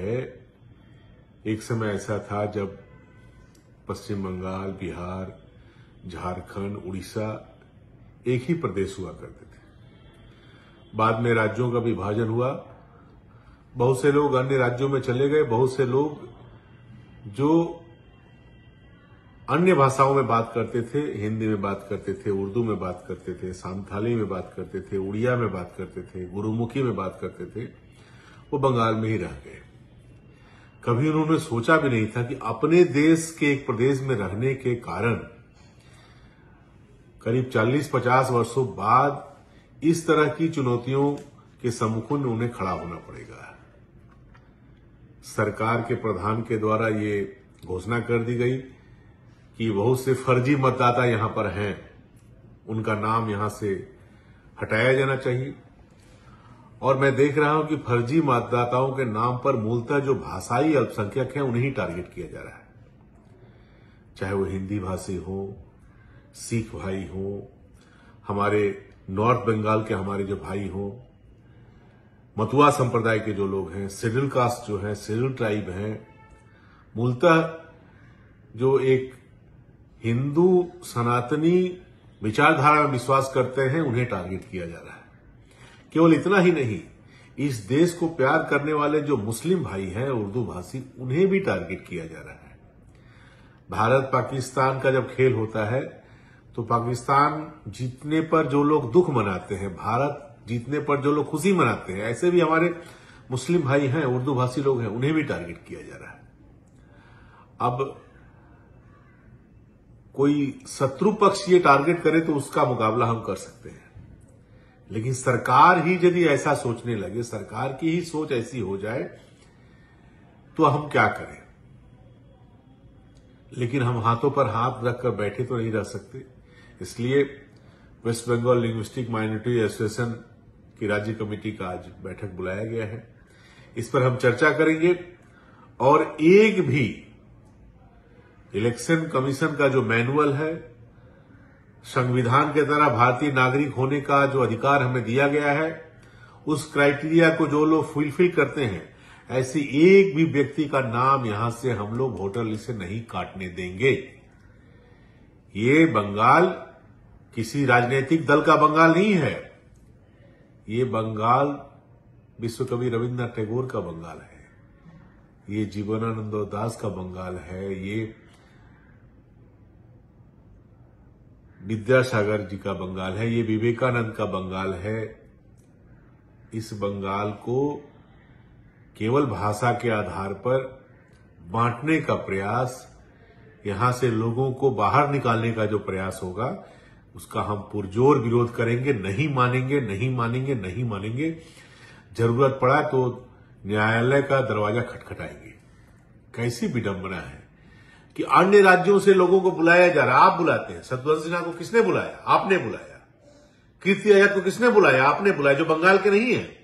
है। एक समय ऐसा था जब पश्चिम बंगाल, बिहार, झारखंड, उड़ीसा एक ही प्रदेश हुआ करते थे। बाद में राज्यों का विभाजन हुआ, बहुत से लोग अन्य राज्यों में चले गए, बहुत से लोग जो अन्य भाषाओं में बात करते थे, हिंदी में बात करते थे, उर्दू में बात करते थे, सांथाली में बात करते थे, उड़िया में बात करते थे, गुरुमुखी में बात करते थे, वो बंगाल में ही रह गए। कभी उन्होंने सोचा भी नहीं था कि अपने देश के एक प्रदेश में रहने के कारण करीब 40-50 वर्षों बाद इस तरह की चुनौतियों के सम्मुखीन उन्हें खड़ा होना पड़ेगा। सरकार के प्रधान के द्वारा ये घोषणा कर दी गई कि बहुत से फर्जी मतदाता यहां पर हैं, उनका नाम यहां से हटाया जाना चाहिए। और मैं देख रहा हूं कि फर्जी मतदाताओं के नाम पर मूलतः जो भाषाई अल्पसंख्यक हैं उन्हें ही टारगेट किया जा रहा है, चाहे वो हिंदी भाषी हो, सिख भाई हो, हमारे नॉर्थ बंगाल के हमारे जो भाई हो, मतुआ संप्रदाय के जो लोग हैं, शेड्यूल कास्ट जो है, शेड्यूल ट्राइब हैं, मूलतः जो एक हिंदू सनातनी विचारधारा में विश्वास करते हैं, उन्हें टारगेट किया जा रहा है। केवल इतना ही नहीं, इस देश को प्यार करने वाले जो मुस्लिम भाई हैं, उर्दू भाषी, उन्हें भी टारगेट किया जा रहा है। भारत पाकिस्तान का जब खेल होता है तो पाकिस्तान जीतने पर जो लोग दुख मनाते हैं, भारत जीतने पर जो लोग खुशी मनाते हैं, ऐसे भी हमारे मुस्लिम भाई हैं, उर्दू भाषी लोग हैं, उन्हें भी टारगेट किया जा रहा है। अब कोई शत्रु पक्ष ये टारगेट करे तो उसका मुकाबला हम कर सकते हैं, लेकिन सरकार ही यदि ऐसा सोचने लगे, सरकार की ही सोच ऐसी हो जाए तो हम क्या करें। लेकिन हम हाथों पर हाथ रखकर बैठे तो नहीं रह सकते। इसलिए West Bengal linguistic minority association की राज्य कमेटी का आज बैठक बुलाया गया है। इस पर हम चर्चा करेंगे और एक भी इलेक्शन कमीशन का जो मैनुअल है, संविधान के तरह भारतीय नागरिक होने का जो अधिकार हमें दिया गया है, उस क्राइटेरिया को जो लोग फुलफिल करते हैं, ऐसी एक भी व्यक्ति का नाम यहां से हम लोग वोटर लिस्ट से नहीं काटने देंगे। ये बंगाल किसी राजनीतिक दल का बंगाल नहीं है, ये बंगाल विश्वकवि रविन्द्रनाथ टैगोर का बंगाल है, ये जीवनानंद दास का बंगाल है, ये विद्यासागर जी का बंगाल है, ये विवेकानंद का बंगाल है। इस बंगाल को केवल भाषा के आधार पर बांटने का प्रयास, यहां से लोगों को बाहर निकालने का जो प्रयास होगा, उसका हम पुरजोर विरोध करेंगे। नहीं मानेंगे, नहीं मानेंगे, नहीं मानेंगे। जरूरत पड़ा तो न्यायालय का दरवाजा खटखटाएंगे। कैसी विडंबना है कि अन्य राज्यों से लोगों को बुलाया जा रहा है, आप बुलाते हैं। सतवंत सिन्हा को किसने बुलाया? आपने बुलाया। कीर्ति आजाद को किसने बुलाया? आपने बुलाया, जो बंगाल के नहीं है।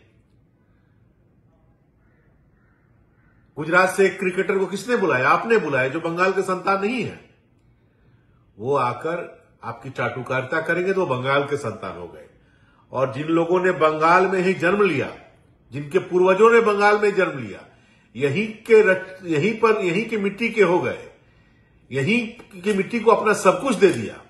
गुजरात से एक क्रिकेटर को किसने बुलाया? आपने बुलाया, जो बंगाल के संतान नहीं है। वो आकर आपकी चाटुकारिता करेंगे तो बंगाल के संतान हो गए। और जिन लोगों ने बंगाल में ही जन्म लिया, जिनके पूर्वजों ने बंगाल में जन्म लिया, यहीं की मिट्टी के हो गए, यहीं की मिट्टी को अपना सब कुछ दे दिया,